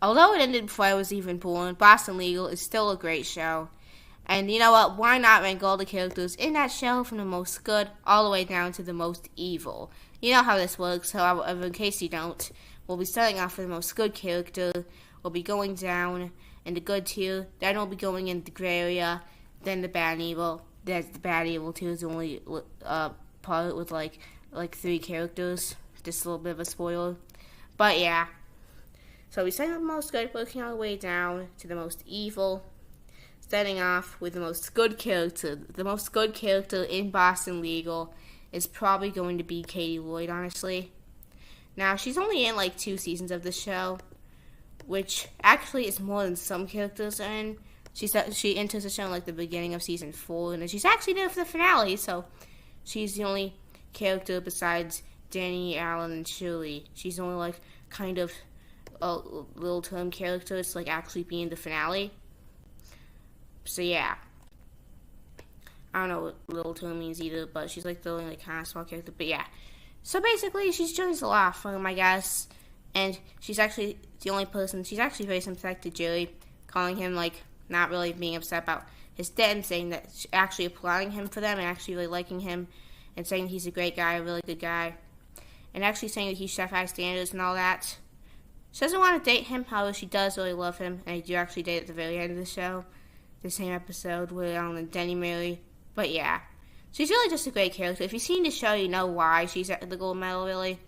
although it ended before I was even born, Boston Legal is still a great show. And you know what? Why not rank all the characters in that show from the most good all the way down to the most evil? You know how this works, however, in case you don't, we'll be starting off with the most good character, we'll be going down in the good tier, then we'll be going into the gray area, then the bad and evil. That's the bad evil tier is the only part with like 3 characters. Just a little bit of a spoiler. But yeah. So we start with the most good, working our way down to the most evil. Starting off with the most good character. The most good character in Boston Legal is probably going to be Katie Lloyd, honestly. Now, she's only in like 2 seasons of the show, which actually is more than some characters are in. She enters the show in like the beginning of season 4, and then she's actually there for the finale, so she's the only character besides Danny, Alan, and Shirley. She's only like kind of a little term character to like actually be in the finale. So yeah, I don't know what little term means either, but she's like the only like kind of small character. But yeah, so basically she's Joey's law firm, I guess, and she's actually the only person. She's actually very sympathetic to Joey, calling him like not really being upset about his death, and saying that she's actually applauding him for them and actually really liking him, and saying he's a great guy, a really good guy, and actually saying that he's chef high standards and all that. She doesn't want to date him, however, she does really love him, and they do actually date at the very end of the show. The same episode where Alan and Denny marry. But yeah, she's really just a great character. If you've seen the show, you know why she's at the gold medal, really.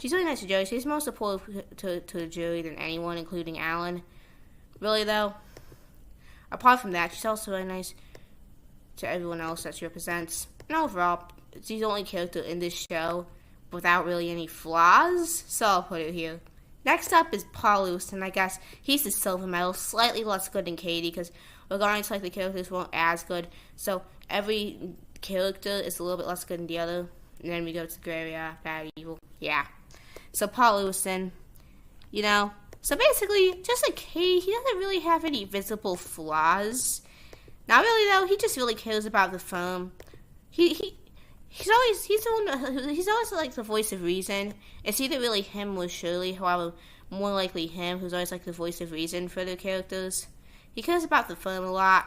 She's really nice to Joey. She's more supportive to Joey than anyone, including Alan. Really, though, apart from that, she's also really nice to everyone else that she represents. And overall, she's the only character in this show without really any flaws, so I'll put it here. Next up is Paul Lewis, I guess he's the silver medal, slightly less good than Katie, because regarding to like the characters weren't as good, so every character is a little bit less good than the other. And then we go to the gray area, bad, evil, yeah. So Paul Lewison, you know, so basically, just like Katie, he doesn't really have any visible flaws. Not really though. He just really cares about the firm. He's always like the voice of reason. It's either really him or Shirley, however, more likely him, who's always like the voice of reason for the characters. He cares about the firm a lot,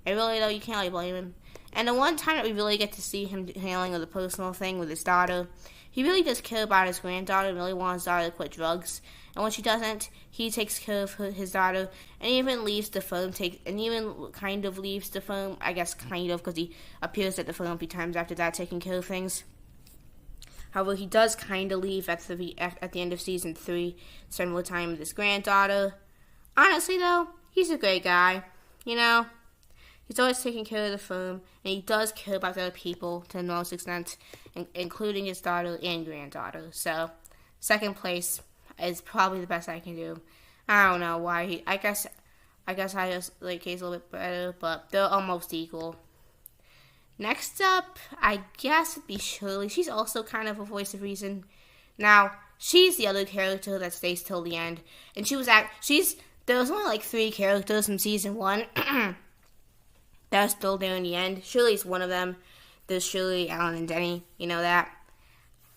and really though, you can't really blame him. And the one time that we really get to see him handling the personal thing with his daughter, he really does care about his granddaughter and really wants his daughter to quit drugs. And when she doesn't, he takes care of his daughter, and even leaves the firm. I guess kind of, because he appears at the firm a few times after that, taking care of things. However, he does kind of leave at the end of season 3, spend more time with his granddaughter. Honestly, though, he's a great guy, you know. He's always taking care of the firm, and he does care about the other people to the most extent, including his daughter and granddaughter. So, second place is probably the best I can do. I don't know why. I guess I just like Case a little bit better, but they're almost equal. Next up, I guess would be Shirley. She's also kind of a voice of reason. Now, she's the other character that stays till the end, and there was only like 3 characters in season 1 that are still there in the end. Shirley's one of them. There's Shirley, Alan, and Denny. You know that.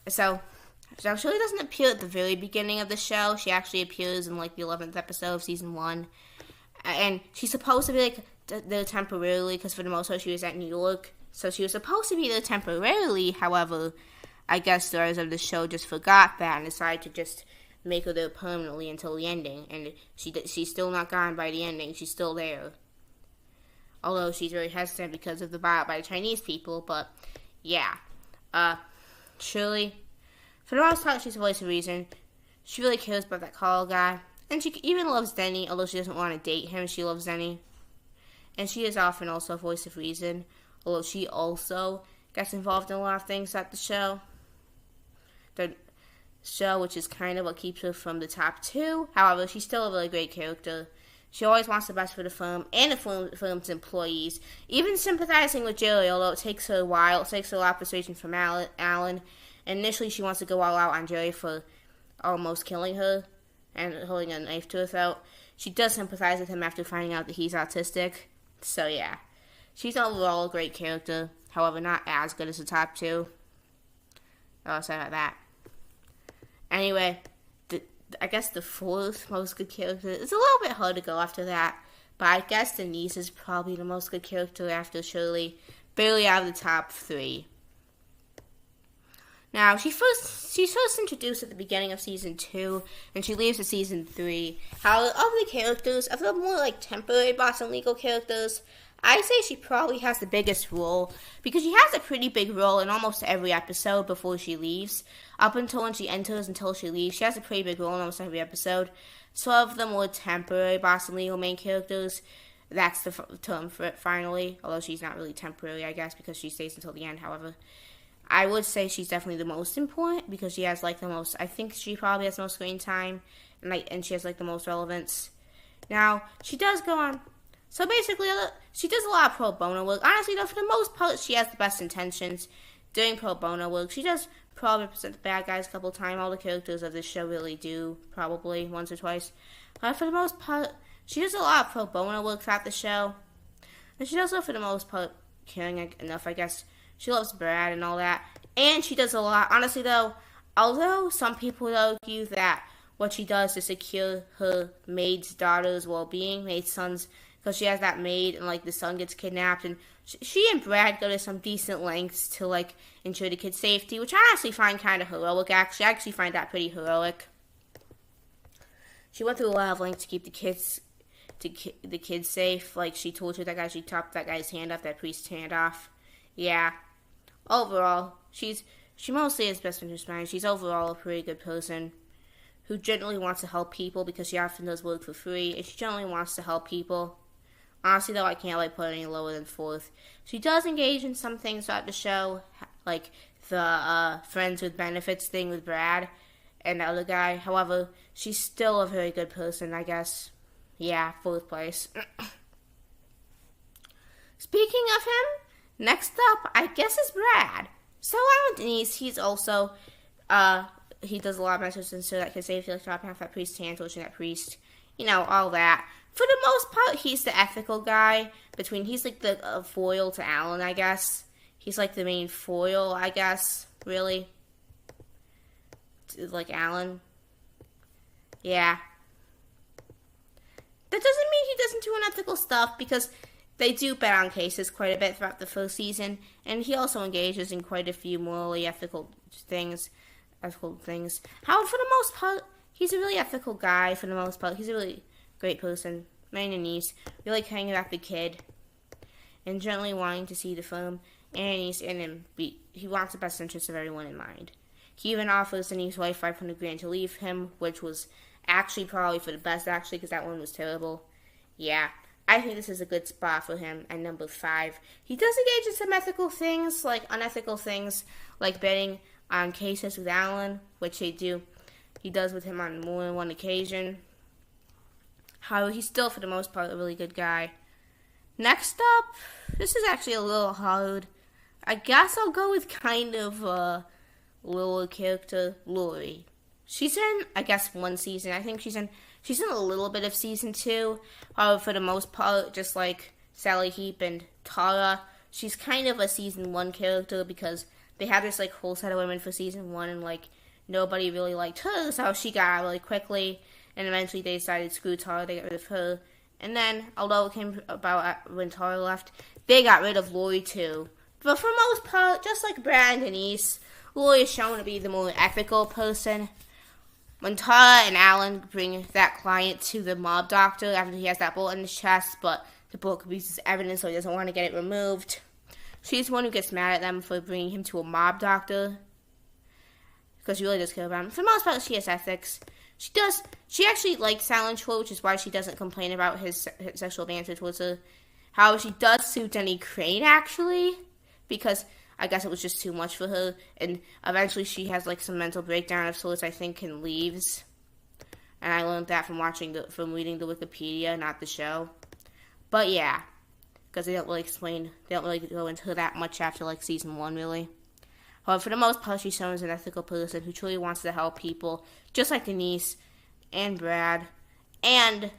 So Shirley doesn't appear at the very beginning of the show. She actually appears in like the 11th episode of season 1. And she's supposed to be like there temporarily, because for the most part she was at New York. So she was supposed to be there temporarily. However, I guess the writers of the show just forgot that and decided to just make her there permanently until the ending. And she's still not gone by the ending. She's still there. Although she's very hesitant because of the buyout by the Chinese people. But yeah. Shirley, for the most part, she's a voice of reason. She really cares about that Carl guy. And she even loves Denny, although she doesn't want to date him. She loves Denny. And she is often also a voice of reason, although she also gets involved in a lot of things at the show. The show, which is kind of what keeps her from the top 2. However, she's still a really great character. She always wants the best for the firm and the firm's employees. Even sympathizing with Jerry, although it takes her a while. It takes her a lot of persuasion from Alan. And initially she wants to go all out on Jerry for almost killing her and holding a knife to her throat. She does sympathize with him after finding out that he's autistic. So yeah, she's overall a great character. However, not as good as the top 2. I'll say about that. Anyway, I guess the fourth most good character. It's a little bit hard to go after that. But I guess Denise is probably the most good character after Shirley. Barely out of the top 3. Now, she's first introduced at the beginning of Season 2, and she leaves at Season 3. How of the characters, of the more like temporary Boston Legal characters, I say she probably has the biggest role, because she has a pretty big role in almost every episode before she leaves. Up until when she enters, until she leaves, she has a pretty big role in almost every episode. So of the more temporary Boston Legal main characters, that's the term for it finally, although she's not really temporary, I guess, because she stays until the end, however. I would say she's definitely the most important because she has like the most. I think she probably has the most screen time, and she has like the most relevance. Now she does go on. So basically, she does a lot of pro bono work. Honestly, though, for the most part, she has the best intentions doing pro bono work. She does probably represent the bad guys a couple times. All the characters of this show really do, probably once or twice. But for the most part, she does a lot of pro bono work throughout the show, and she does, for the most part, caring enough, I guess. She loves Brad and all that. And she does a lot. Honestly, though, although some people argue that what she does to secure her maid's daughter's well-being, maid's son's, because she has that maid and, like, the son gets kidnapped. And she and Brad go to some decent lengths to, like, ensure the kid's safety, which I honestly find kind of heroic, actually. I actually find that pretty heroic. She went through a lot of lengths to keep the kids safe. Like, she tortured that guy. She chopped that guy's hand off, that priest's hand off. Yeah. Overall, she mostly has best interest in mind. She's overall a pretty good person who generally wants to help people because she often does work for free, and she generally wants to help people. Honestly, though, I can't like put her any lower than 4th. She does engage in some things throughout the show, like the friends with benefits thing with Brad and the other guy. However, she's still a very good person, I guess. Yeah, 4th place. Speaking of him, next up, I guess, is Brad. So I'm with Denise. He's also, he does a lot of messages so that can save you, like dropping off that priest's hand, torturing that priest, you know, all that. For the most part, he's the ethical guy. He's like the foil to Alan, I guess. He's like the main foil, I guess, really. Like Alan. Yeah. That doesn't mean he doesn't do unethical stuff, because they do bet on cases quite a bit throughout the first season, and he also engages in quite a few morally ethical things. However, for the most part, he's a really ethical guy. For the most part, he's a really great person. Man and niece, really caring about the kid, and generally wanting to see the firm and niece and him be. He wants the best interests of everyone in mind. He even offers Denise's wife $500,000 to leave him, which was actually probably for the best, actually, because that one was terrible. Yeah. I think this is a good spot for him at number 5. He does engage in some ethical things, like unethical things, like betting on cases with Alan, which he does with him on more than one occasion. However, he's still, for the most part, a really good guy. Next up, this is actually a little hard. I guess I'll go with kind of a lower character, Lori. She's in, I guess, one season. I think she's in a little bit of season 2. However, for the most part, just like Sally Heap and Tara, she's kind of a season 1 character because they had this like whole set of women for season 1, and like nobody really liked her, so she got out really quickly, and eventually they decided screw Tara, they got rid of her. And then, although it came about when Tara left, they got rid of Lori too. But for the most part, just like Brad and Denise, Lori is shown to be the more ethical person. When Tara and Alan bring that client to the mob doctor after he has that bullet in his chest, but the bullet could be used as evidence, so he doesn't want to get it removed, she's the one who gets mad at them for bringing him to a mob doctor, because she really does care about him. For the most part, she has ethics. She actually likes Alan Shore, which is why she doesn't complain about his sexual banter towards her. However, she does sue Denny Crane, actually, because I guess it was just too much for her, and eventually she has like some mental breakdown of sorts, I think, and leaves. And I learned that from reading the Wikipedia, not the show. But yeah, because they don't really go into that much after like season 1, really. However, for the most part, she's shown as an ethical person who truly wants to help people, just like Denise and Brad, and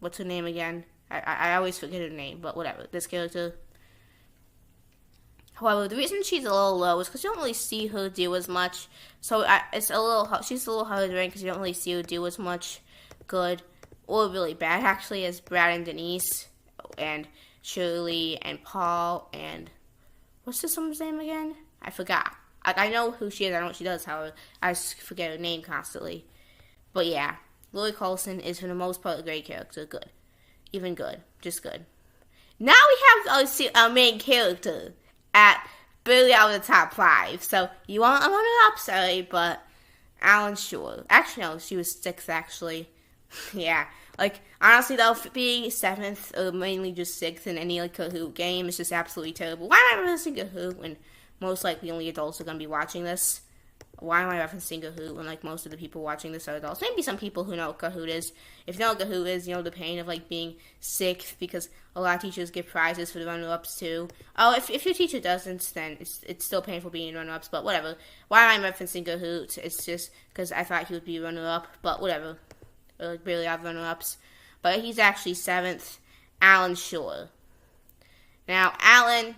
what's her name again? I always forget her name, but whatever. This character. However, the reason she's a little low is because you don't really see her do as much. So she's a little harder to rank because you don't really see her do as much good or really bad, actually, as Brad and Denise and Shirley and Paul and what's this woman's name again? I forgot. I know who she is. I know what she does. However, I just forget her name constantly. But yeah, Lily Carlson is for the most part a great character. Good, even good, just good. Now we have our main character at barely out of the top 5. So you want I'm on it up, sorry, but Alan Shore. Actually, no, she was 6th. Actually, yeah. Like, honestly, though, being 7th or mainly just 6th in any, like, Kahoot game is just absolutely terrible. Why am I referencing Kahoot when most likely only adults are going to be watching this? Why am I referencing Kahoot when, like, most of the people watching this are adults? Maybe some people who know what Kahoot is. If you know what Kahoot is, you know the pain of, like, being 6th because a lot of teachers give prizes for the runner-ups, too. Oh, if your teacher doesn't, then it's still painful being runner-ups, but whatever. Why am I referencing Kahoot? It's just because I thought he would be runner-up, but whatever. Or, like, barely out runner-ups. But he's actually 7th, Alan Shore. Now, Alan,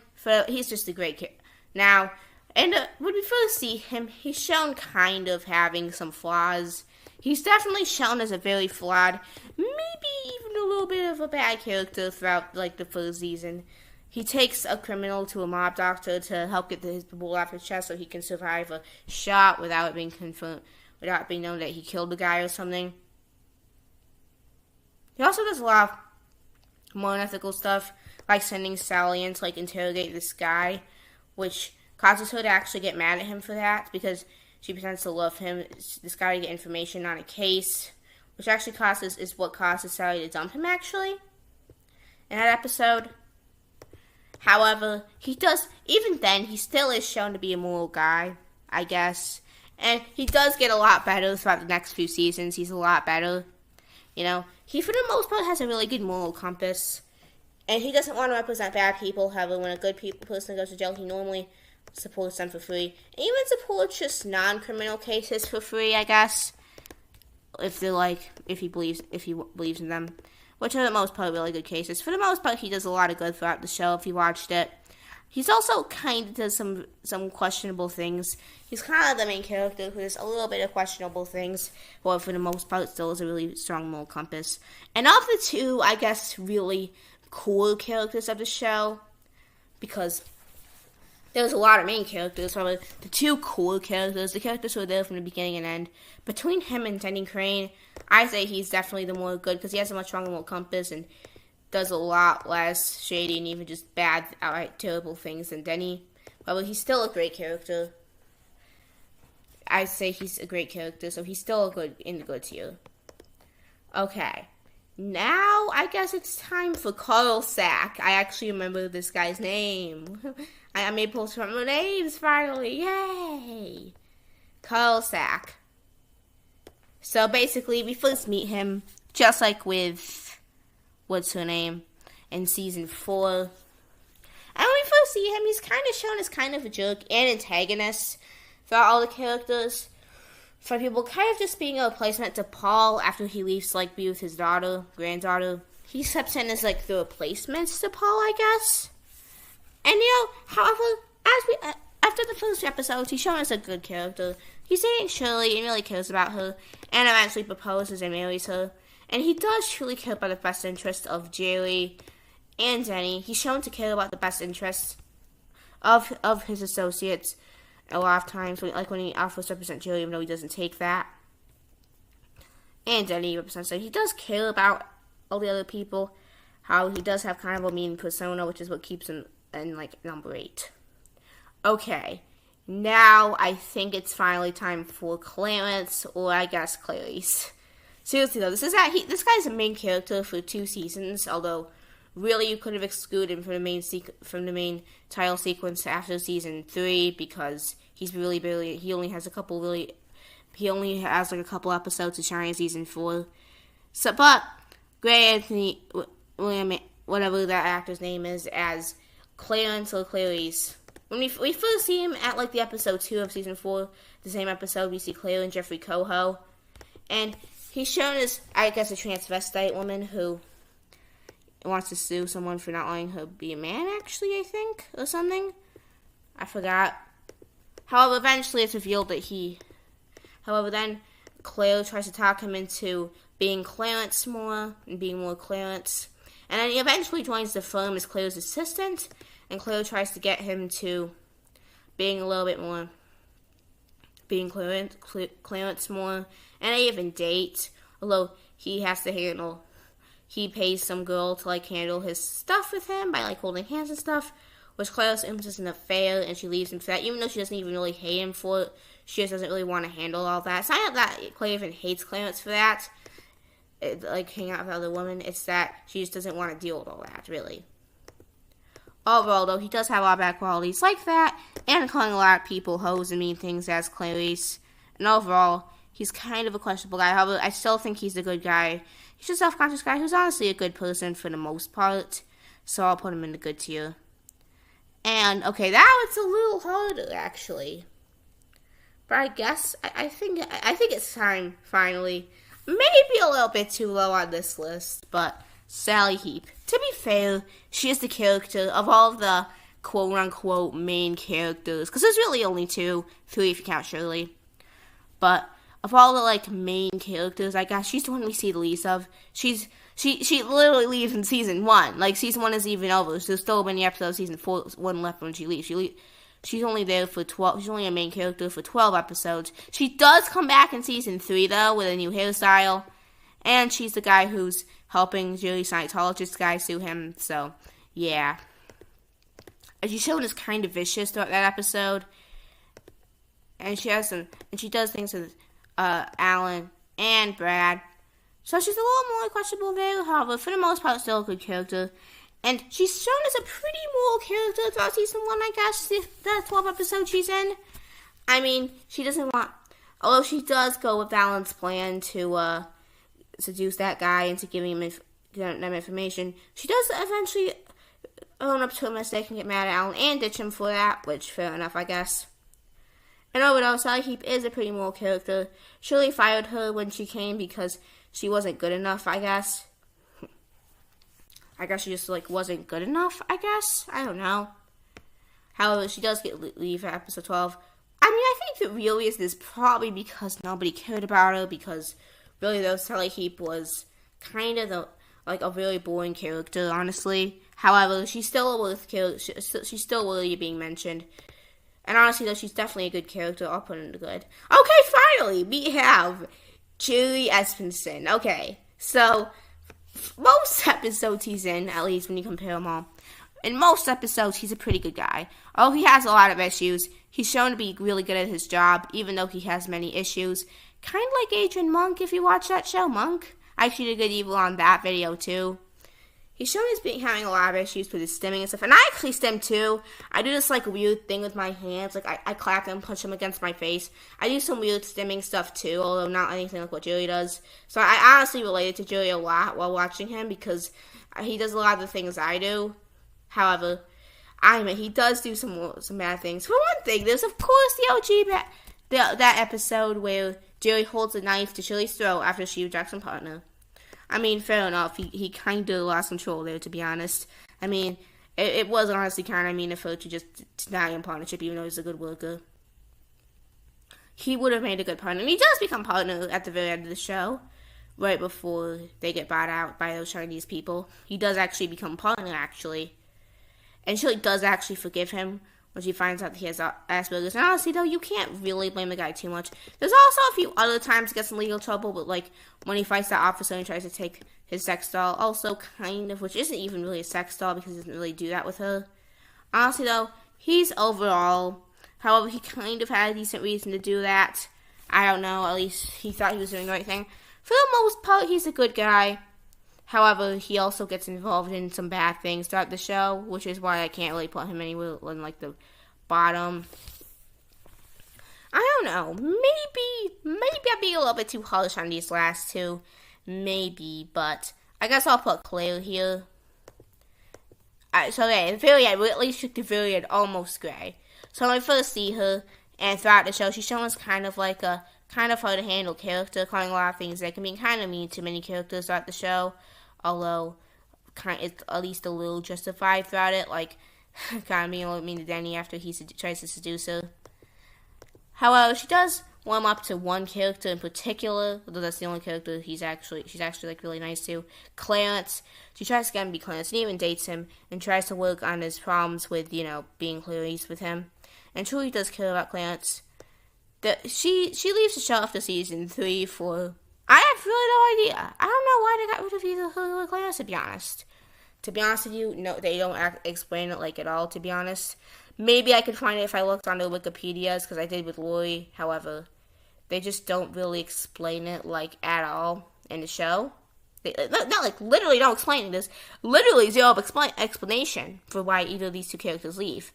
he's just a great kid. Now, and when we first see him, he's shown kind of having some flaws. He's definitely shown as a very flawed, maybe even a little bit of a bad character throughout, like, the first season. He takes a criminal to a mob doctor to help get the bull off his chest so he can survive a shot without it being confirmed, without it being known that he killed the guy or something. He also does a lot of more unethical stuff, like sending Sally in to, like, interrogate this guy, which causes her to actually get mad at him for that, because she pretends to love him. This guy to get information on a case, which actually is what causes Sally to dump him, actually, in that episode. However, even then, he still is shown to be a moral guy, I guess. And he does get a lot better throughout the next few seasons. He's a lot better. You know, he for the most part has a really good moral compass. And he doesn't want to represent bad people. However, when a good person goes to jail, he normally supports them for free. And even supports just non-criminal cases for free, I guess. If he believes in them. Which are the most part really good cases. For the most part, he does a lot of good throughout the show if you watched it. He's also kind of does some questionable things. He's kind of the main character who does a little bit of questionable things, but for the most part still is a really strong moral compass. And of the two, I guess, really cool characters of the show, because there's a lot of main characters, but the two cool characters, the characters who are there from the beginning and end, between him and Denny Crane, I say he's definitely the more good, because he has a much stronger moral compass and does a lot less shady and even just bad, outright terrible things than Denny. But he's still a great character. I say he's a great character, so he's still in the good tier. Okay. Now, I guess it's time for Carl Sack. I actually remember this guy's name. I'm able to remember names, finally. Yay! Carl Sack. So, basically, we first meet him, just like with what's her name, in season 4. And when we first see him, he's kind of shown as kind of a jerk and antagonist throughout all the characters. For people kind of just being a replacement to Paul after he leaves to, like, be with his granddaughter. He steps in as, like, the replacements to Paul, I guess. And, however, after the first 2 episodes, he's shown as a good character. He's dating Shirley and really cares about her, and eventually proposes and marries her. And he does truly care about the best interest of Jerry and Denny. He's shown to care about the best interests of his associates a lot of times, like when he offers to represent Jerry, even though he doesn't take that. And Denny represents him. He does care about all the other people. How he does have kind of a mean persona, which is what keeps him in, like, number 8. Okay. Now, I think it's finally time for Clarence, or I guess Clarice. Seriously though, this guy's a main character for 2 seasons, although really you could have excluded him from the main title sequence after season 3, because he only has a couple episodes to shine in season 4. So, but Grey Anthony William, whatever that actor's name is, as Clarence or Clarice. When we first see him at, like, the episode 2 of season 4, the same episode, we see Claire and Jeffrey Coho, and he's shown as, I guess, a transvestite woman who wants to sue someone for not letting her be a man, actually, I think, or something. I forgot. However, eventually it's revealed that However, then Cleo tries to talk him into being Clarence more and being more Clarence. And then he eventually joins the firm as Cleo's assistant. And Cleo tries to get him to being a little bit more, being Clarence more. And they even date. Although he pays some girl to handle his stuff with him by holding hands and stuff. Which Cleo assumes is an affair, and she leaves him for that. Even though she doesn't even really hate him for it, she just doesn't really want to handle all that. It's not that Cleo even hates Clarence for that, hanging out with other women. It's that she just doesn't want to deal with all that, really. Overall, though, he does have a lot of bad qualities like that, and calling a lot of people hoes and mean things as Clarice. And overall, he's kind of a questionable guy. However, I still think he's a good guy. He's a self-conscious guy who's honestly a good person for the most part. So I'll put him in the good tier. And, okay, that was a little harder, actually. But I guess, I think it's time, finally. Maybe a little bit too low on this list, but Sally Heap. To be fair, she is the character of all of the quote-unquote main characters. Because there's really only 2, 3 if you count Shirley. But of all the, main characters, I guess, she's the one we see the least of. She literally leaves in season 1. Season 1 is even over. So there's still many episodes of season 1 left when she leaves. She's only there for 12. She's only a main character for 12 episodes. She does come back in season 3, though, with a new hairstyle. And she's the guy who's helping Jerry Scientologist guy sue him. So, yeah. And she's shown as kind of vicious throughout that episode. And she does things with Alan and Brad. So she's a little more questionable there, however, for the most part, still a good character. And she's shown as a pretty moral character throughout season 1, I guess, the 12 episodes she's in. I mean, she doesn't want... Although she does go with Alan's plan to seduce that guy into giving him them information, she does eventually own up to a mistake and get mad at Alan and ditch him for that, which, fair enough, I guess. And overall, Sally Heap is a pretty moral character. Shirley fired her when she came because she wasn't good enough, I guess. I guess she just, wasn't good enough, I guess. I don't know. However, she does leave at episode 12. I mean, I think the real reason is probably because nobody cared about her, because really, though, Sally Heap was kind of a really boring character, honestly. However, she's still she's still worthy of being mentioned. And honestly, though, she's definitely a good character. I'll put her in the good. Okay, finally, we have Julie Espenson. Okay, so most episodes he's in, at least when you compare them all, in most episodes he's a pretty good guy. Oh, he has a lot of issues. He's shown to be really good at his job, even though he has many issues. Kind of like Adrian Monk, if you watch that show, Monk. I actually did a good evil on that video, too. He's shown as having a lot of issues with his stimming and stuff. And I actually stim, too. I do this, weird thing with my hands. I clap them, punch them against my face. I do some weird stimming stuff, too, although not anything like what Julie does. So I honestly related to Julie a lot while watching him because he does a lot of the things I do. However, I admit, he does do some bad things. For one thing, there's, of course, the OG that episode where Jerry holds a knife to Shirley's throat after she rejects her partner. I mean, fair enough. He kind of lost control there, to be honest. I mean, it was honestly kind of mean of her to just deny him partnership, even though he's a good worker. He would have made a good partner. And he does become partner at the very end of the show, right before they get bought out by those Chinese people. He does actually become partner, actually. And Shirley does actually forgive him when she finds out that he has Asperger's. And honestly, though, you can't really blame the guy too much. There's also a few other times he gets in legal trouble, but when he fights that officer and tries to take his sex doll, also kind of, which isn't even really a sex doll because he doesn't really do that with her. Honestly, though, he's overall, however, he kind of had a decent reason to do that. I don't know, at least he thought he was doing the right thing. For the most part, he's a good guy. However, he also gets involved in some bad things throughout the show, which is why I can't really put him anywhere in, the bottom. I don't know. Maybe I'm being a little bit too harsh on these last two. Maybe, but I guess I'll put Claire here. So yeah, the very end, we at least took the very end almost gray. So when we first see her, and throughout the show, she's shown us kind of hard to handle character, calling a lot of things that can be kind of mean to many characters throughout the show. Although, it's at least a little justified throughout it. kind of being a little mean to Denny after he tries to seduce her. However, she does warm up to one character in particular, although that's the only character she's actually like really nice to. Clarence. She tries to get him to be Clarence and even dates him and tries to work on his problems with, being Clarice with him. And truly does care about Clarence. She leaves the show after season 3 for, I have really no idea. I don't know why they got rid of either her or Clarence, to be honest. To be honest with you, no, they don't explain it like at all, to be honest. Maybe I could find it if I looked on their Wikipedias, because I did with Lori. However, they just don't really explain it, like, at all in the show. Not like, literally don't explain it. There's literally zero explanation for why either of these two characters leave.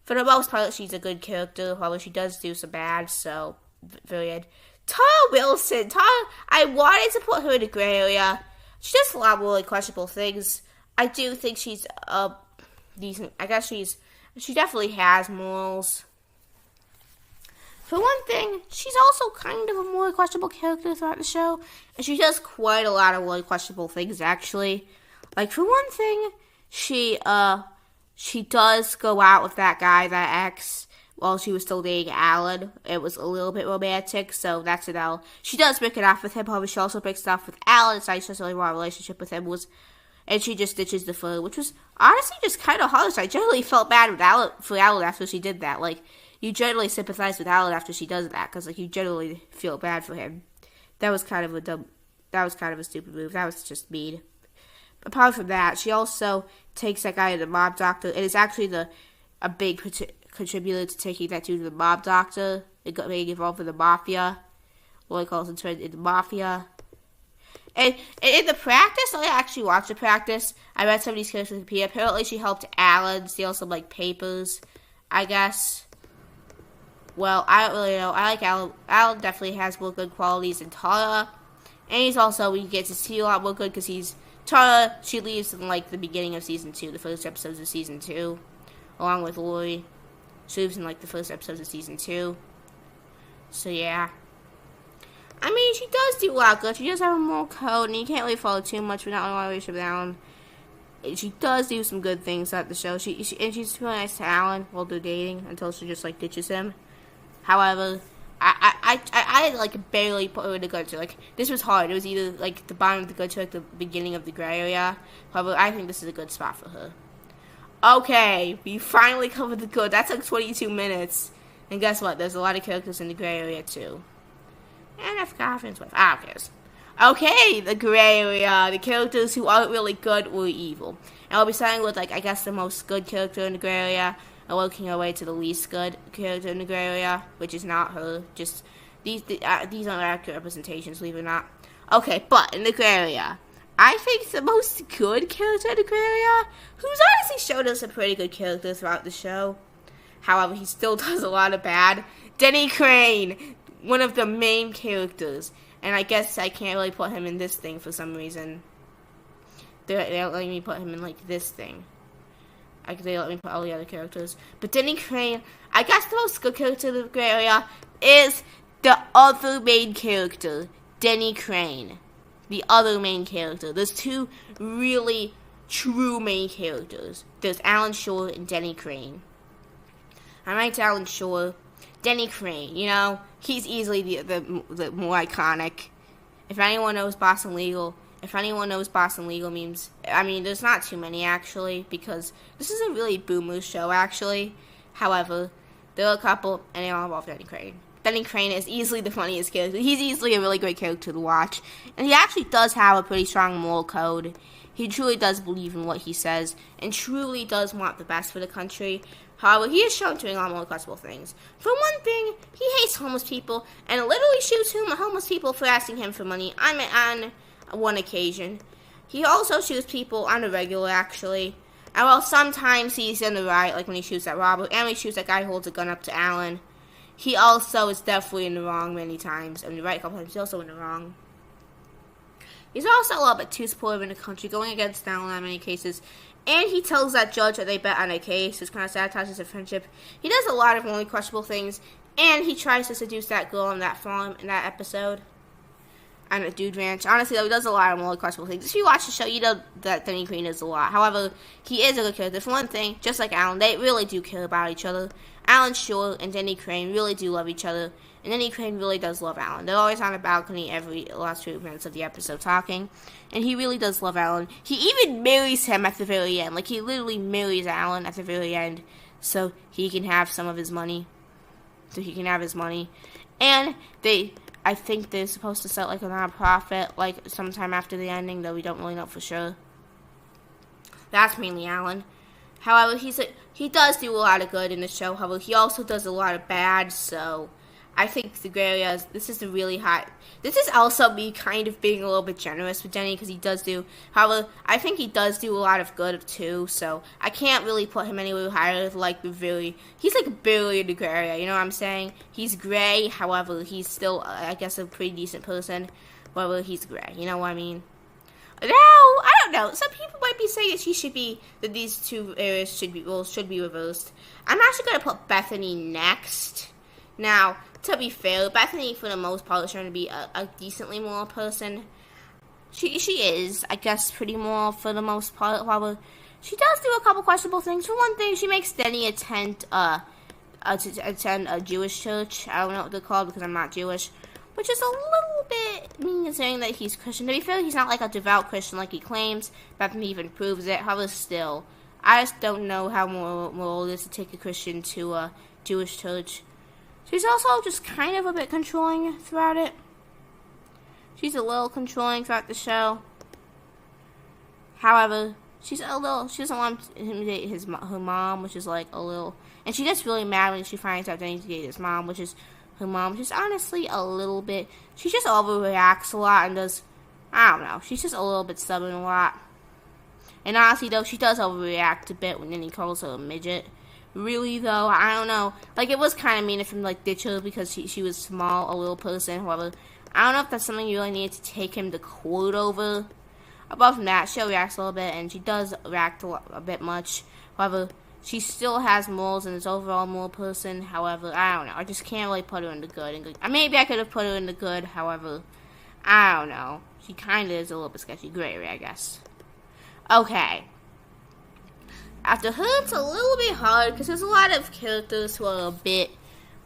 For the most part, she's a good character. However, she does do some bad, so, very good. Tara Wilson. I wanted to put her in the gray area. She does a lot of really questionable things. I do think she's decent. I guess she definitely has morals. For one thing, she's also kind of a more questionable character throughout the show, and she does quite a lot of really questionable things, actually. Like, for one thing, she does go out with that guy, that ex, while she was still dating Alan. It was a little bit romantic, so that's an L. She does break it off with him, however, she also breaks it off with Alan. It's not just a really wrong relationship with him, and she just ditches the foe, which was honestly just kind of harsh. I generally felt bad for Alan after she did that. Like, you generally sympathize with Alan after she does that, because, like, you generally feel bad for him. That was kind of a stupid move. That was just mean. Apart from that, she also takes that guy to the mob doctor. It is actually a big contributor to taking that dude to the mob doctor. It got getting involved with the mafia. What he calls it, in the mafia. And in the practice, I actually watched the practice. I read some of these characters appear. Apparently, she helped Alan steal some, like, papers, I guess. Well, I don't really know. I like Alan. Alan definitely has more good qualities than Tara. And we get to see a lot more good because Tara, she leaves in, like, the beginning of season 2, the first episodes of season 2, along with Lori. She leaves in, like, the first episodes of season 2. So, yeah. I mean, she does do a lot of good. She does have a moral code, and you can't really follow too much without a lot of relationship down. She does do some good things at the show. She's really nice to Alan while they're dating until she just, like, ditches him. However, I like, barely put her in the good tier. Like, this was hard. It was either, like, the bottom of the good tier, like, the beginning of the gray area. However, I think this is a good spot for her. Okay, we finally covered the good. That took 22 minutes. And guess what? There's a lot of characters in the gray area, too. And I forgot Finn's wife. Who cares? Okay, the gray area. The characters who aren't really good or evil. And I'll be starting with, like, I guess the most good character in the gray area, and working our way to the least good character in the gray area, which is not her. Just, these aren't accurate representations, believe it or not. Okay, but in the gray area, I think the most good character in the gray area, who's honestly showed us a pretty good character throughout the show. However, he still does a lot of bad. Denny Crane, one of the main characters. And I guess I can't really put him in this thing for some reason. They don't let me put him in, like, this thing. They let me put all the other characters. But Denny Crane, I guess the most good character in the gray area is the other main character, Denny Crane. The other main character. There's two really true main characters. There's Alan Shore and Denny Crane. I like Alan Shore. Denny Crane, he's easily the more iconic. If anyone knows Boston Legal memes, I mean, there's not too many, actually, because this is a really boomer show, actually. However, there are a couple, and they all involve Denny Crane. Denny Crane is easily the funniest character. He's easily a really great character to watch, and he actually does have a pretty strong moral code. He truly does believe in what he says, and truly does want the best for the country. However, he is shown doing a lot more questionable things. For one thing, he hates homeless people, and literally shoots homeless people for asking him for money on one occasion. He also shoots people on the regular, actually. And while sometimes he's in the right, like when he shoots at Robert, and when he shoots that guy who holds a gun up to Alan, he also is definitely in the wrong many times. And the right a couple times, he's also in the wrong. He's also a little bit too supportive in the country, going against Alan in many cases. And he tells that judge that they bet on a case, which kind of sabotages their friendship. He does a lot of really questionable things, and he tries to seduce that girl on that farm in that episode. on a dude ranch. Honestly, though, he does a lot of more questionable things. If you watch the show, you know that Denny Crane does a lot. However, he is a good character. For one thing, just like Alan, they really do care about each other. Alan Shore and Denny Crane really do love each other. And Denny Crane really does love Alan. They're always on a balcony every last 2 minutes of the episode talking. And he really does love Alan. He even marries him at the very end. Like, he literally marries Alan at the very end so he can have some of his money. And I think they're supposed to set, like, a nonprofit, like, sometime after the ending, though we don't really know for sure. That's mainly Alan. However, he does do a lot of good in the show. However, he also does a lot of bad, so I think the gray area this is also me kind of being a little bit generous with Denny, because he does do, however, I think he does do a lot of good too, so I can't really put him anywhere higher, like he's like barely in the gray area, you know what I'm saying? He's gray, however, he's still, I guess, a pretty decent person, however, he's gray, you know what I mean? Now, I don't know, some people might be saying that these two areas should be reversed. I'm actually going to put Bethany next. Now, to be fair, Bethany, for the most part, is trying to be a decently moral person. She is, I guess, pretty moral for the most part. However, she does do a couple questionable things. For one thing, she makes Denny attend a Jewish church. I don't know what they're called because I'm not Jewish, which is a little bit mean considering that he's Christian. To be fair, he's not like a devout Christian like he claims. Bethany even proves it. However, still, I just don't know how moral it is to take a Christian to a Jewish church. She's also just kind of a bit controlling throughout it. She's a little controlling throughout the show. However, she doesn't want to intimidate her mom, which is like a little, and she gets really mad when she finds out Denny's dated his mom, which is her mom, which is honestly a little bit, she just overreacts a lot and does, I don't know, she's just a little bit stubborn a lot. And honestly though, she does overreact a bit when Denny calls her a midget. Really, though, I don't know. Like, it was kind of mean of him to, like, ditch her because she was small, a little person. However, I don't know if that's something you really need to take him to court over. Above from that, she reacts a little bit, and she does react a bit much. However, she still has morals and is overall a moral person. However, I don't know. I just can't really put her in the good. Maybe I could have put her in the good. However, I don't know. She kind of is a little bit sketchy. Gray area, I guess. Okay. After her, it's a little bit hard because there's a lot of characters who are a bit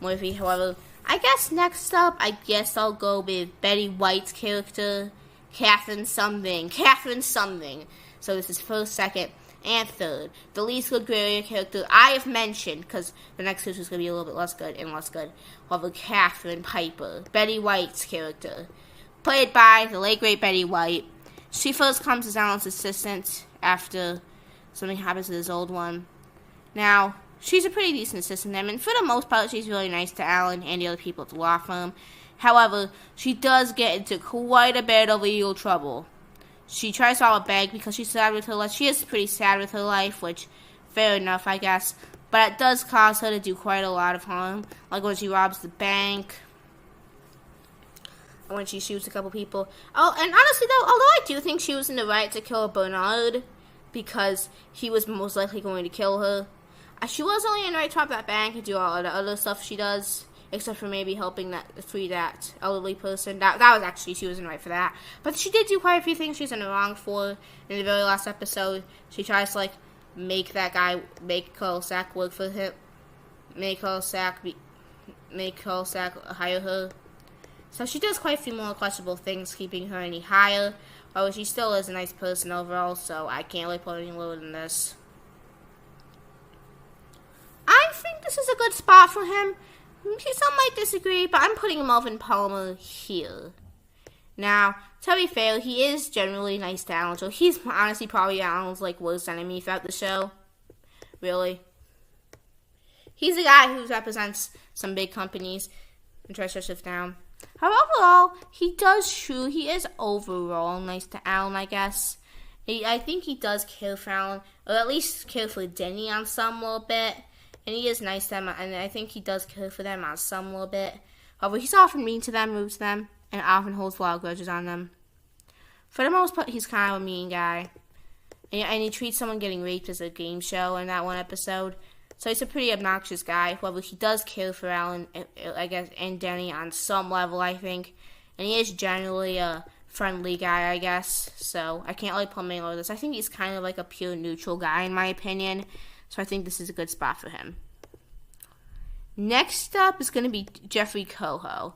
morphy. However, I guess next up, I'll go with Betty White's character, Catherine something. So this is first, second, and third. The least good gray area character I have mentioned, because the next character is going to be a little bit less good and less good. However, Catherine Piper, Betty White's character, played by the late great Betty White. She first comes as Alan's assistant after something happens to this old one. Now, she's a pretty decent assistant, and for the most part, she's really nice to Alan and the other people at the law firm. However, she does get into quite a bit of legal trouble. She tries to rob a bank because she's sad with her life. She is pretty sad with her life, which, fair enough, I guess. But it does cause her to do quite a lot of harm, like when she robs the bank, or when she shoots a couple people. Oh, and honestly, though, although I do think she was in the right to kill Bernard, because he was most likely going to kill her, she was only in the right to rob that bank and do all the other stuff she does, except for maybe helping free that elderly person. That was actually, she was in the right for that. But she did do quite a few things she's in the wrong for. In the very last episode, she tries to, like, make Carl Sack work for him. Make Carl Sack hire her. So she does quite a few more questionable things, keeping her any higher. Although she still is a nice person overall, so I can't really put any lower than this. I think this is a good spot for him. Some might disagree, but I'm putting Melvin Palmer here. Now, to be fair, he is generally nice to Alan, so he's honestly probably Alan's, like, worst enemy throughout the show. Really. He's the guy who represents some big companies and tries to shut stuff down. However, overall, he is overall nice to Alan, I guess. I think he does care for Alan, or at least care for Denny on some little bit. And he is nice to them, and I think he does care for them on some little bit. However, he's often mean to them, rude to them, and often holds a lot of grudges on them. For the most part, he's kind of a mean guy. And he treats someone getting raped as a game show in that one episode. So he's a pretty obnoxious guy. However, he does care for Alan, I guess, and Denny on some level, I think. and he is generally a friendly guy, I guess. So I can't really put him over this. I think he's kind of like a pure neutral guy in my opinion. So I think this is a good spot for him. Next up is going to be Jeffrey Coho.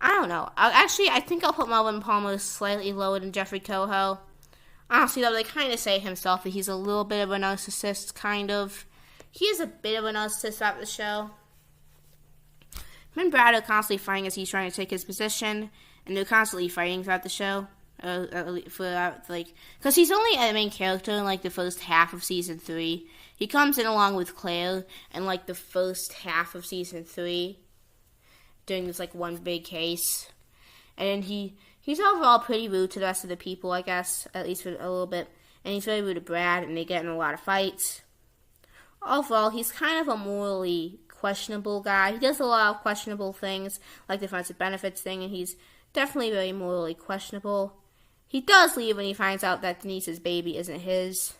I don't know. I think I'll put Melvin Palmer slightly lower than Jeffrey Coho. Honestly, though, they kind of say himself that he's a little bit of a narcissist, kind of. He is a bit of a narcissist throughout the show. Him and Brad are constantly fighting as he's trying to take his position, and they're constantly fighting throughout the show. Because he's only a main character in, like, the first half of Season 3. He comes in along with Claire in, like, the first half of Season 3, doing this, like, one big case. And he's overall pretty rude to the rest of the people, I guess, at least for a little bit. And he's very rude to Brad, and they get in a lot of fights. Overall, he's kind of a morally questionable guy. He does a lot of questionable things, like the friends with benefits thing, and he's definitely very morally questionable. He does leave when he finds out that Denise's baby isn't his.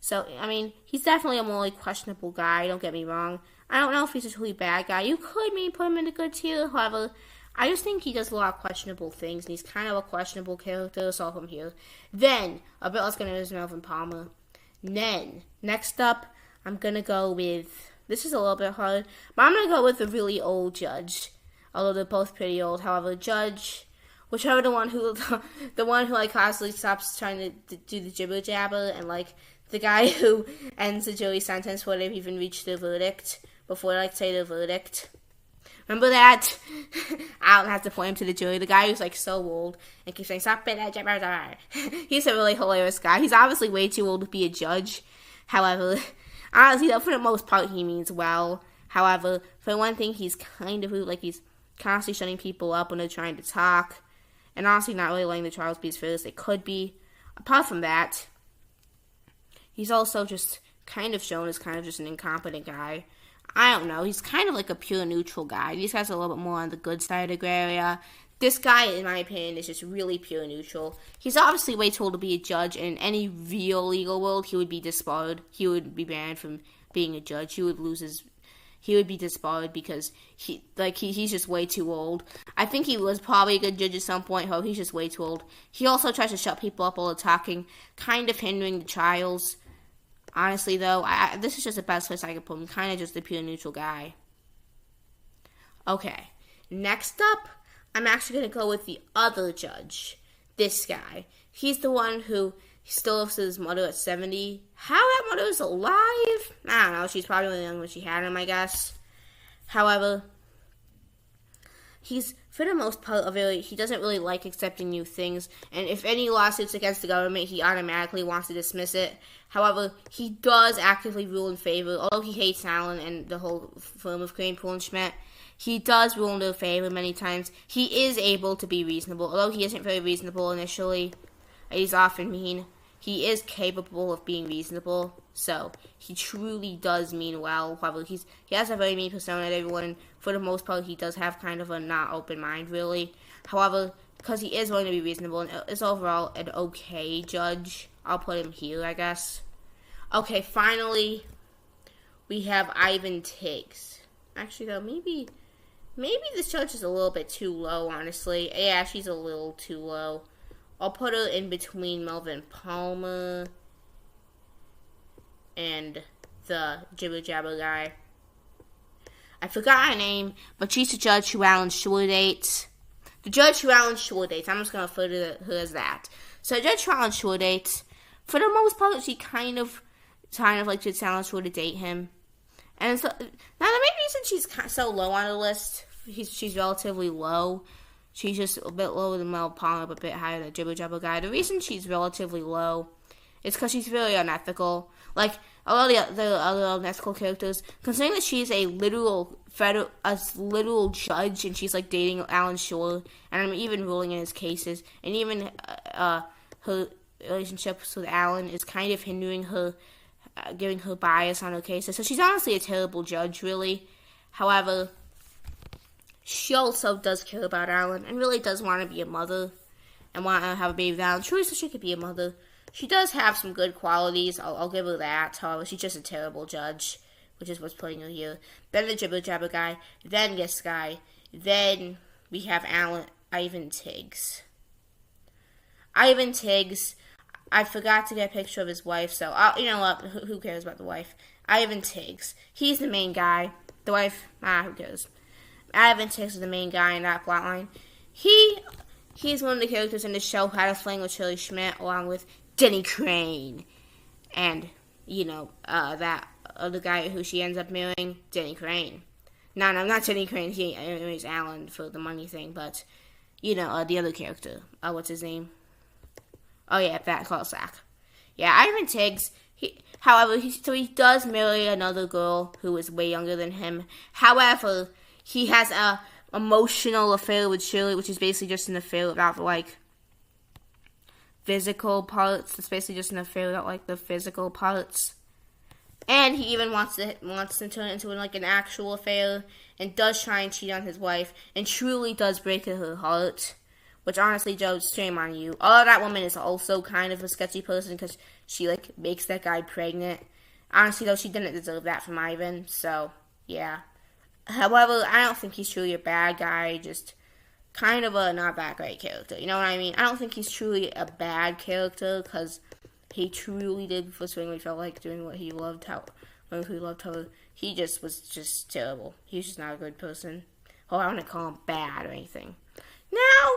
So, I mean, he's definitely a morally questionable guy, don't get me wrong. I don't know if he's a truly bad guy. You could maybe put him in the good tier, however, I just think he does a lot of questionable things, and he's kind of a questionable character, so from here. Then, a bit less going to is Melvin Palmer. Then, next up, I'm going to go with, this is a little bit hard, but I'm going to go with the really old Judge. Although they're both pretty old, however, Judge, whichever the one who like constantly stops trying to do the jibber jabber, and like the guy who ends the jury sentence before they've even reached the verdict, before they like say the verdict. Remember that? I don't have to point him to the jury. The guy who's like so old and keeps saying stop it, jabber jabber. He's a really hilarious guy. He's obviously way too old to be a judge. However, honestly though, for the most part he means well. However, for one thing, he's kind of rude, like he's constantly shutting people up when they're trying to talk, and honestly not really letting the trials be as fair as they could be. Apart from that, he's also just kind of shown as kind of just an incompetent guy. I don't know, he's kind of like a pure neutral guy. These guys are a little bit more on the good side of the gray area. This guy, in my opinion, is just really pure neutral. He's obviously way too old to be a judge, and in any real legal world, he would be disbarred. He would be banned from being a judge. He would be disbarred because he's just way too old. I think he was probably a good judge at some point, however, he's just way too old. He also tries to shut people up while they're talking, kind of hindering the trials. Honestly, though, this is just the best place I could put him. Kind of just a pure neutral guy. Okay, next up, I'm actually going to go with the other judge. This guy. He's the one who still lives with his mother at 70. How that mother is alive? I don't know. She's probably really young when she had him, I guess. However, he's, for the most part, he doesn't really like accepting new things. And if any lawsuits against the government, he automatically wants to dismiss it. However, he does actively rule in favor. Although he hates Alan and the whole firm of Crane, Poole, and Schmidt, he does rule in their favor many times. He is able to be reasonable. Although he isn't very reasonable initially, he's often mean. He is capable of being reasonable, so he truly does mean well. However, he has a very mean persona to everyone, and for the most part, he does have kind of a not open mind, really. However, because he is willing to be reasonable and is overall an okay judge, I'll put him here, I guess. Okay, finally, we have Ivan Tiggs. Actually, though, maybe this judge is a little bit too low, honestly. Yeah, she's a little too low. I'll put her in between Melvin Palmer and the Jibber Jabber guy. I forgot her name, but she's the judge who Alan Shore dates. The judge who Alan Shore dates. I'm just going to refer to her as that. So the judge who Alan Shore dates, for the most part, she kind of like gets Alan Shore to date him. And so, now the main reason she's so low on the list, she's relatively low. She's just a bit lower than Mel Palmer, but a bit higher than Jibber Jabber guy. The reason she's relatively low is because she's very unethical. Like, a lot of the other unethical characters, considering that she's a literal judge, and she's, like, dating Alan Shore, and I'm even ruling in his cases, and even her relationships with Alan is kind of hindering her, giving her bias on her cases. So she's honestly a terrible judge, really. However, she also does care about Alan and really does want to be a mother and want to have a baby with Alan. Truly, so she could be a mother. She does have some good qualities. I'll give her that. However, she's just a terrible judge, which is what's putting her here. Then the Jibber Jabber guy. Then this guy. Then we have Alan. Ivan Tiggs. Ivan Tiggs, I forgot to get a picture of his wife, so you know what? Who cares about the wife? Ivan Tiggs. He's the main guy. The wife, who cares? Ivan Tiggs is the main guy in that plotline. He's one of the characters in the show who had a fling with Shirley Schmidt, along with Denny Crane, and that other guy who she ends up marrying, Denny Crane. No, not Denny Crane. He marries Alan for the money thing, but the other character. What's his name? Oh yeah, that Carl Sack. Yeah, Ivan Tiggs. However, he does marry another girl who is way younger than him. However, he has a emotional affair with Shirley, which is basically just an affair without physical parts. It's basically just an affair without the physical parts. And he even wants to turn it into an actual affair, and does try and cheat on his wife, and truly does break her heart. Which honestly, Joe, shame on you. Although that woman is also kind of a sketchy person because she makes that guy pregnant. Honestly, though, she didn't deserve that from Ivan. So yeah. However, I don't think he's truly a bad guy. Just kind of a not that great character. You know what I mean? I don't think he's truly a bad character because he truly did frustratingly felt like doing what he loved. He just was terrible. He was just not a good person. Oh, I want to call him bad or anything. Now,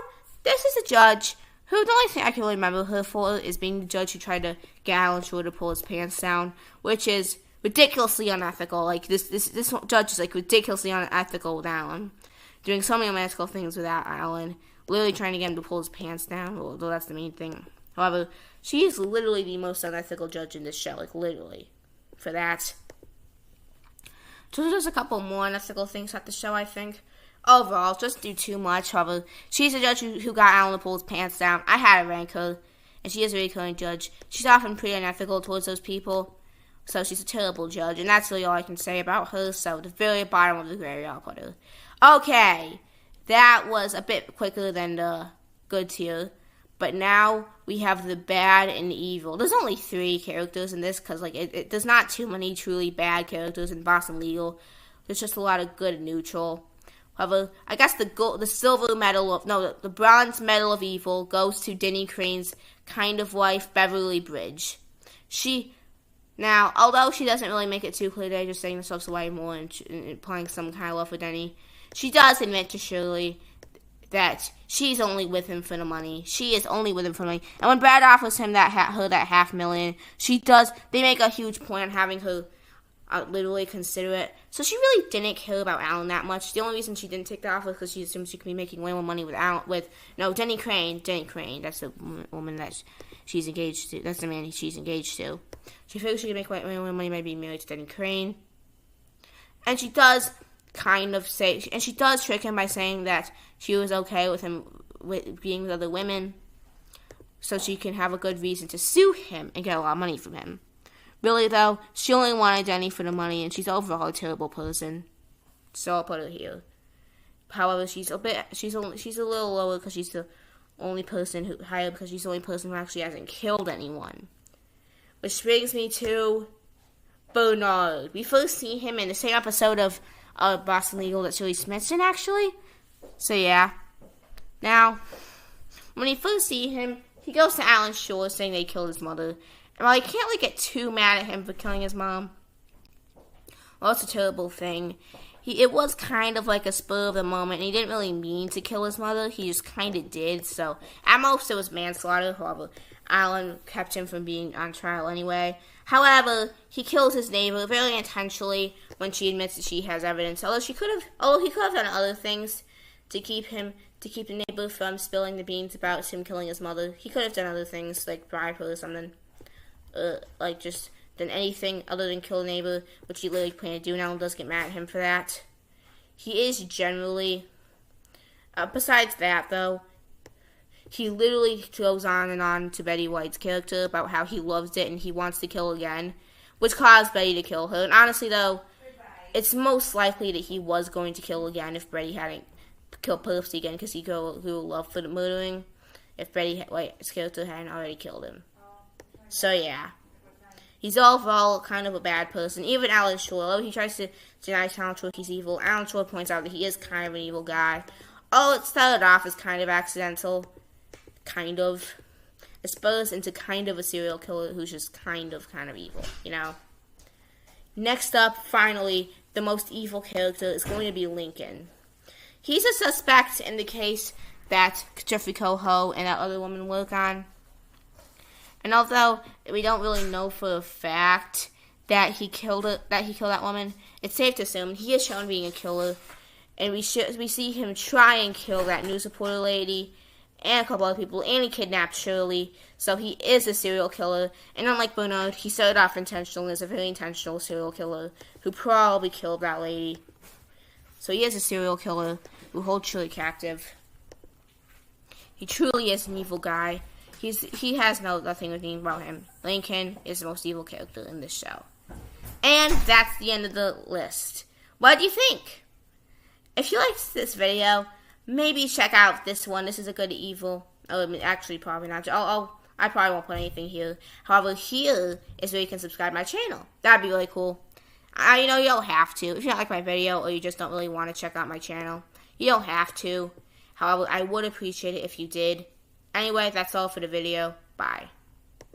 this is a judge who the only thing I can really remember her for is being the judge who tried to get Alan Shore to pull his pants down, which is ridiculously unethical. This judge is ridiculously unethical with Alan, doing so many unethical things without Alan, literally trying to get him to pull his pants down, although that's the main thing. However, she is literally the most unethical judge in this show, literally, for that. So there's a couple more unethical things at the show, I think. Overall, just do too much. However, she's a judge who got Alan to pull his pants down. I had to rank her, and she is a really current judge. She's often pretty unethical towards those people, so she's a terrible judge, and that's really all I can say about her. So, the very bottom of the grade, I'll put her. Okay, that was a bit quicker than the good tier, but now we have the bad and evil. There's only 3 characters in this, because there's not too many truly bad characters in Boston Legal. There's just a lot of good and neutral. However, I guess the bronze medal of evil goes to Denny Crane's kind of wife, Beverly Bridge. Although she doesn't really make it too clear that just saying herself away more and implying some kind of love for Denny, she does admit to Shirley that she's only with him for the money. She is only with him for the money. And when Brad offers him that $500,000, they make a huge point on having her literally consider it. So she really didn't care about Alan that much. The only reason she didn't take the offer was because she assumed she could be making way more money with Denny Crane. That's the woman that she's engaged to. That's the man she's engaged to. She figures she can make way more money by being married to Denny Crane. And she does she does trick him by saying that she was okay with him being with other women, so she can have a good reason to sue him and get a lot of money from him. Really, though, she only wanted Denny for the money, and she's overall a terrible person. So I'll put her here. However, she's a little lower because she's the only person who actually hasn't killed anyone. Which brings me to Bernard. We first see him in the same episode of Boston Legal that Shirley Smith's in, actually. So yeah. Now, when you first see him, he goes to Alan Shore saying they killed his mother. And while I can't really get too mad at him for killing his mom, well, it's a terrible thing. It was kind of like a spur of the moment, and he didn't really mean to kill his mother. He just kind of did. So at most, it was manslaughter. However, Alan kept him from being on trial anyway. However, he kills his neighbor very intentionally when she admits that she has evidence. Although he could have done other things to keep the neighbor from spilling the beans about him killing his mother. He could have done other things like bribe her or something. Just done anything other than kill a neighbor, which he literally planned to do. And Alan does get mad at him for that. He is generally, besides that though, he literally goes on and on to Betty White's character about how he loves it and he wants to kill again, which caused Betty to kill her. And honestly though, it's most likely that he was going to kill again if Betty hadn't killed Percy again, because he grew love for the murdering if Betty White's character hadn't already killed him. So yeah, he's overall kind of a bad person. Even Alan Shore, although he tries to deny Alan Shore he's evil, Alan Shore points out that he is kind of an evil guy. it started off as kind of accidental. Kind of. It spurs into kind of a serial killer who's just kind of evil, you know? Next up, finally, the most evil character is going to be Lincoln. He's a suspect in the case that Jeffrey Coho and that other woman work on. And although we don't really know for a fact that he killed that woman, it's safe to assume he is shown being a killer. And we see him try and kill that news reporter lady and a couple other people, and he kidnapped Shirley. So he is a serial killer. And unlike Bernard, he started off intentional and is a very intentional serial killer who probably killed that lady. So he is a serial killer who holds Shirley captive. He truly is an evil guy. He has nothing redeemed about him. Lincoln is the most evil character in this show. And that's the end of the list. What do you think? If you liked this video, maybe check out this one. This is a good evil. Actually, probably not. I probably won't put anything here. However, here is where you can subscribe to my channel. That'd be really cool. You don't have to. If you don't like my video or you just don't really want to check out my channel, you don't have to. However, I would appreciate it if you did. Anyway, that's all for the video. Bye.